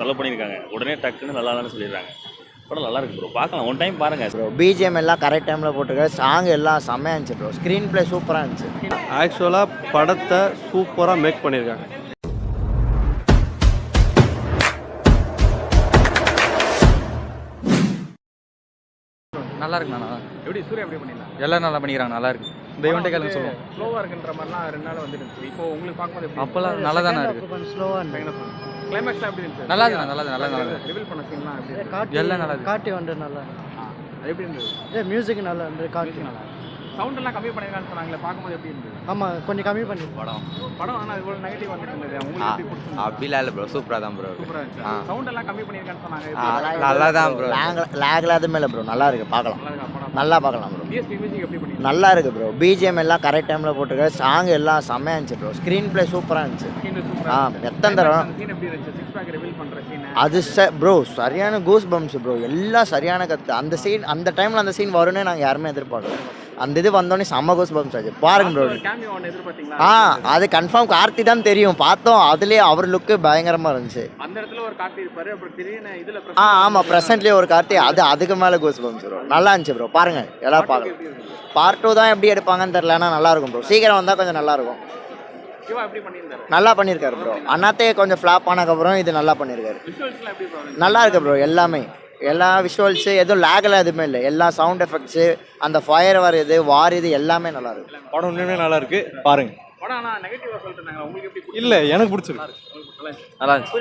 செலவு பண்ணியிருக்காங்க. உடனே டக்குன்னு நல்லான்னு சொல்லிடுறாங்க. படம் நல்லா இருக்கு ப்ரோ. பார்க்கலாம். ஒன் டைம் பாருங்க ப்ரோ. பிஜிஎம் எல்லாம் கரெக்ட் டைமில் போட்டிருக்காரு. சாங் எல்லாம் செம்மையாக இருந்துச்சு ப்ரோ. ஸ்க்ரீன் ப்ளே சூப்பராக இருந்துச்சு. ஆக்சுவலாக படத்தை சூப்பராக மேக் பண்ணியிருக்காங்க. நல்லா இருக்குண்ணா. எப்படி சூர்யா எப்படி பண்ணிடலாம்? எல்லாம் நல்லா பண்ணிக்கிறாங்க. நல்லா இருக்கு. இந்த ஈவெண்ட்டே கேளுங்க சொல்லுவோம். ஸ்லோவாக இருக்குன்ற மாதிரிலாம் 2 நாள் வந்துருந்துச்சு. இப்போ உங்களுக்கு பார்க்கும்போது எப்படி? அப்போல்லாம் நல்லா தானே இருக்கு. கொஞ்சம் ஸ்லோவாக கிளைமேக்ஸ்லாம் எப்படி இருந்துச்சு? நல்லா இருக்கு. நல்லா ரிவீல் பண்ண சீன்லாம் எப்படி இருந்துச்சு? எல்லாம் நல்லா இருக்கு. காட்டி வந்து நல்லா அது எப்படி இருந்தது? மியூசிக் நல்லா இருந்தது. காட்டி நல்லா சவுண்ட் எல்லாம் கம்மி பண்ணிருக்கான்னு சொன்னாங்களே, பார்க்கும்போது எப்படி இருந்தது? ஆமாம், கொஞ்சம் கம்மி பண்ணி படம் ஆனால் இவ்வளோ நெகட்டிவ் வந்துட்டு இருந்தது. உங்களுக்கு எப்படி பிடிச்சிருந்தது? அப்படிலாம் இல்லை ப்ரோ, சூப்பராக தான் ப்ரோ. சூப்பராக இருந்துச்சு. சவுண்ட் எல்லாம் கம்மி பண்ணிருக்கான்னு சொன்னாங்க. நல்லா தான் ப்ரோ. லேக்ல அதுமே இல்லை ப்ரோ. நல்லா இருக்கு, பார்க்கலாம். நல்லா பார்க்கலாம் ப்ரோ. டிஎஸ்பி மியூசிக் எப்படி பண்ணி? நல்லா இருக்கு ப்ரோ. பிஜிஎம் எல்லாம் கரெக்ட் டைமில் போட்டிருக்காரு. சாங் எல்லாம் செம்மையாக இருந்துச்சு ப்ரோ. ஸ்க்ரீன் ப்ளே சூப்பராக இருந்துச்சு. எத்தனை தடவை சீன் எப்படி இருந்துச்சு? சிக்ஸ் பேக் ரிவீல் பண்ணுற சீன் அது ப்ரோ சரியான கூஸ் பம்ப்ஸ் ப்ரோ. எல்லாம் சரியான கற்று. அந்த சீன் அந்த டைமில் அந்த சீன் வரும்னே நாங்கள் யாருமே எதிர்பார்க்கல. அந்த இது வந்தோடனே செம்ம கூஸ் பம்ப்ஸ் ஆச்சு. பாருங்க ப்ரோ. அது கன்ஃபார்ம் கார்த்தி தான் தெரியும். பார்த்தோம். அதுலேயே அவர் லுக்கு பயங்கரமாக இருந்துச்சு. அந்த இடத்துல ஒரு கார்த்தி இருப்பாரு. அப்புறம் திடீர்னு இதில் ஆமாம், ப்ரெசென்ட்லேயே ஒரு கார்த்தி. அதுக்கு மேலே கூஸ் பம்ப்ஸ் ப்ரோ. நல்லா இருந்துச்சு ப்ரோ. பாருங்க, எல்லாம் பார்க்கலாம். பார்ட் 2 தான் எப்படி எடுப்பாங்கன்னு தெரியல. ஆனால் நல்லா இருக்கும் ப்ரோ. சீக்கிரம் வந்தால் கொஞ்சம் நல்லா இருக்கும். நல்லா பண்ணியிருக்காரு ப்ரோ. அண்ணாத்தே கொஞ்சம் ஃப்ளாப் ஆனதுக்கப்புறம் இது நல்லா பண்ணியிருக்காரு. நல்லா இருக்கு ப்ரோ. எல்லா விஷுவல்ஸு எதுவும் லேகெல்லாம் எதுவுமே இல்லை. எல்லா சவுண்ட் எஃபெக்ட்ஸு, அந்த ஃபயர் வருது வாரிது எல்லாமே நல்லா இருக்கு. படம் இன்னுமே நல்லா இருக்கு, பாருங்க. இல்லை, எனக்கு பிடிச்சிருக்கு. நல்லா இருந்துச்சு.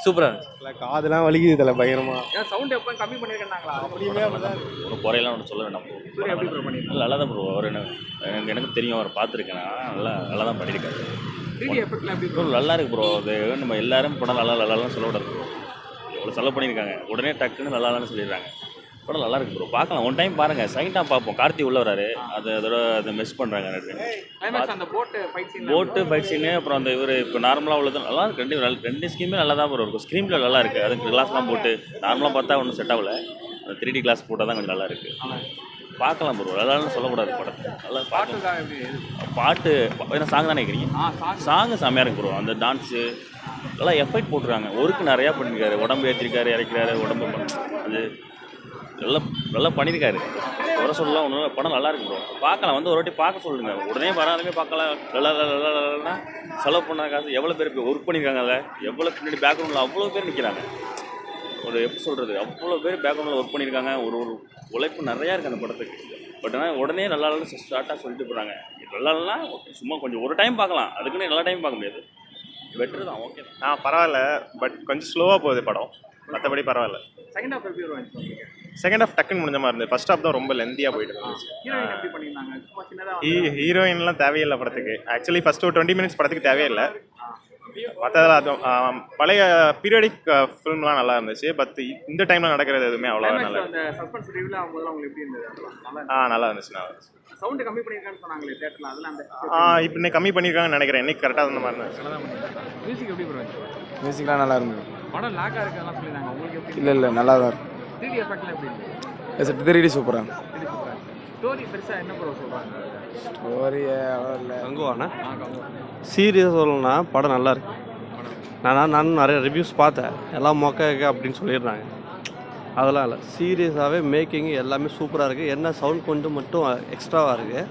சூப்பராக இருந்துச்சு. காதெல்லாம் வலிக்குது இதில் பயங்கரமா. சவுண்ட் எப்போ கம்மி பண்ணிருக்காங்களா? அப்படியுமே ஒரு குறையெல்லாம் ஒன்று சொல்ல வேண்டாம். சூர்யா எப்படி ப்ரோ பண்ணிருக்காங்க? நல்லா தான் ப்ரோ. அவர் எனக்கு தெரியும், அவர் பார்த்துருக்கேன். நல்லா தான் பண்ணியிருக்காரு. 3D எஃபெக்ட்லாம் எப்படி ப்ரோ நல்லா இருக்கு ப்ரோ. அது நம்ம எல்லாரும் படம் நல்லான்னு சொல்ல விடாது ப்ரோ. எவ்வளோ செலவு பண்ணியிருக்காங்க. உடனே டக்குன்னு நல்லான்னு சொல்லிடுறாங்க. படம் நல்லா இருக்கு ப்ரோ. பார்க்கலாம். ஒன் டைம் பாருங்க. செகண்ட் டைம் பார்ப்போம். கார்த்தி உள்ள வராரு. அதை மிஸ் பண்ணுறாங்க. போட்டு ஃபைட் சீனு, அப்புறம் அந்த இவர் இப்போ நார்மலாக உள்ளது நல்லா இருக்கு. ரெண்டு ஸ்கீமே நல்லா தான் ப்ரோ இருக்கும். ஸ்க்ரீன் பிளே நல்லா இருக்குது. அதுக்கு கிளாஸ்லாம் போட்டு நார்மலாக பார்த்தா ஒன்றும் செட் ஆகல. அந்த 3D கிளாஸ் போட்டால் தான் கொஞ்சம் நல்லா இருக்குது. பார்க்கலாம் ப்ரோ. நல்லான்னு சொல்லக்கூடாது படத்தை. நல்லா பாட்டு ஏன்னா சாங் தானே கேட்குறீங்க. சாங்கு செம்மையாக இருக்கு ப்ரோ. அந்த டான்ஸு நல்லா எஃபெக்ட் போட்டுருக்காங்க. ஒர்க்கு நிறையா பண்ணியிருக்காரு. உடம்பு ஏற்றிருக்காரு, இறக்கிறாரு, உடம்பு அது நல்லா பண்ணியிருக்காரு. வர சொல்லலாம் ஒன்றும். படம் நல்லா இருக்கு ப்ரோ. பார்க்கலாம். வந்து ஒரு வாட்டி பார்க்க சொல்லுங்க. உடனே வராதுமே பார்க்கலாம். நல்லா செலவு பண்ண காசு எவ்வளோ பேர் ஒர்க் பண்ணியிருக்காங்க. அதில் எவ்வளோ பின்னாடி பேக்ரவுண்டில் அவ்வளோ பேர் நிற்கிறாங்க. ஒரு எப்படி சொல்கிறது, அவ்வளோ பேர் பேக்ரவுண்டில் ஒர்க் பண்ணியிருக்காங்க. ஒரு உழைப்பு நிறையா இருக்குது அந்த படத்துக்கு. பட் ஆனால் உடனே நல்லா ஸ்டார்ட்டாக சொல்லிட்டு போகிறாங்க. நல்லா சும்மா கொஞ்சம் ஒரு டைம் பார்க்கலாம். அதுக்குன்னு எல்லா டைம் பார்க்க முடியாது. பெட்ரு தான். ஓகே தான். பரவாயில்ல. பட் கொஞ்சம் ஸ்லோவாக போகுது படம். மற்றபடி பரவாயில்ல. செகண்ட் ஹாஃப் டக்குன்னு முடிஞ்ச மாதிரி இருந்தது. ஃபர்ஸ்ட் ஹாஃப் தான் ரொம்ப லெந்தியாக போயிட்டு இருந்துச்சு. ஹீரோயின்லாம் தேவையில்லை படத்துக்கு. ஆக்சுவலி ஃபர்ஸ்ட் ஒரு 20 மினிட்ஸ் படத்துக்கு தேவையில்லை. மற்றதெல்லாம் அதுவும் பழைய பீரியடிக் ஃபிலிம்லாம் நல்லா இருந்துச்சு. பட் இந்த டைமில் நடக்கிறது எதுவுமே அவ்வளோ நல்லா நல்லா இருந்துச்சு. சவுண்ட் கம்மி பண்ணிருக்கான்னு சொன்னாங்களே தியேட்டர்ல. அதெல்லாம் இப்போ இன்னைக்கு கம்மி பண்ணியிருக்காங்கன்னு நினைக்கிறேன். இன்னைக்கு கரெக்டாக அந்த மாதிரி இருந்துச்சு. மியூசிக் எப்படி ப்ரோ? மியூசிக்லாம் நல்லா இருந்தது. படம் லாக்கா இருக்குன்னு சொல்லிருந்தாங்க. உங்களுக்கு எப்படி? இல்லை நல்லா தான் இருக்கு. 3D எஃபெக்ட்லாம் எப்படி இருக்கு? 3D சூப்பராக. ஸ்டோரி பெருசா என்ன ப்ரோ சொல்றாங்க? ஸ்டோரி அவ்வளோ இல்லை. கங்குவாண்ணா சீரியஸாக சொல்லணும்னா படம் நல்லா இருக்கு. நான் நிறைய ரிவ்யூஸ் பார்த்தேன். எல்லாம் மொக்க அப்படின்னு சொல்லிடுறாங்க. அதெல்லாம் இல்லை. சீரியஸாகவே மேக்கிங் எல்லாமே சூப்பராக இருக்குது. என்ன சவுண்ட் கொஞ்சம் மட்டும் எக்ஸ்ட்ராவாக இருக்குது.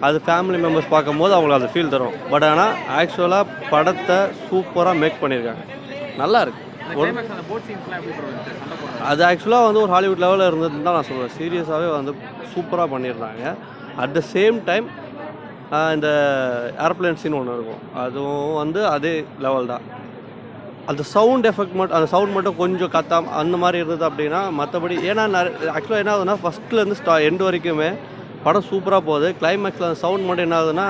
அது ஃபேமிலி மெம்பர்ஸ் பார்க்கும்போது அவங்களுக்கு அது ஃபீல் தரும். பட் ஆனால் ஆக்சுவலாக படத்தை சூப்பராக மேக் பண்ணியிருக்காங்க. நல்லா இருக்குது. அது ஆக்சுவலாக வந்து ஒரு ஹாலிவுட் லெவலில் இருந்ததுன்னு தான் நான் சொல்லுவேன். சீரியஸாகவே வந்து சூப்பராக பண்ணியிருந்தாங்க. அட் த சேம் டைம் இந்த ஏரோப்ளேன் சீன் ஒன்று இருக்கும். அதுவும் வந்து அதே லெவல் தான். அந்த சவுண்ட் எஃபெக்ட் மட்டும், அந்த சவுண்ட் மட்டும் கொஞ்சம் கத்தாம அந்த மாதிரி இருந்தது அப்படின்னா. மற்றபடி ஏன்னா ஆக்சுவலாக என்ன ஆகுதுன்னா ஃபஸ்ட்லேருந்து எண்டு வரைக்குமே படம் சூப்பராக போகுது. கிளைமேக்ஸில் அந்த சவுண்ட் மட்டும் என்ன ஆகுதுன்னா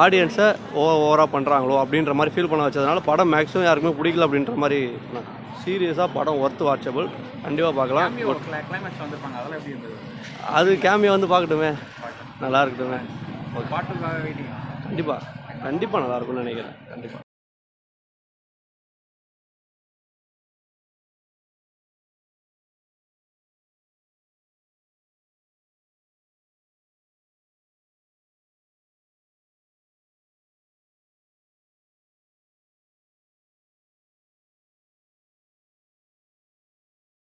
ஆடியன்ஸை ஓவராக பண்ணுறாங்களோ அப்படின்ற மாதிரி ஃபீல் பண்ண வச்சதுனால படம் மேக்ஸிமம் யாருக்குமே பிடிக்கல அப்படின்ற மாதிரி. சீரியஸாக படம் ஒர்த்து வாட்சபிள். கண்டிப்பாக பார்க்கலாம். அது கேமியோ வந்து பார்க்கட்டுமே, நல்லா இருக்கட்டுமே. கண்டிப்பாக கண்டிப்பாக நல்லா இருக்கும்னு நினைக்கிறேன். கண்டிப்பாக.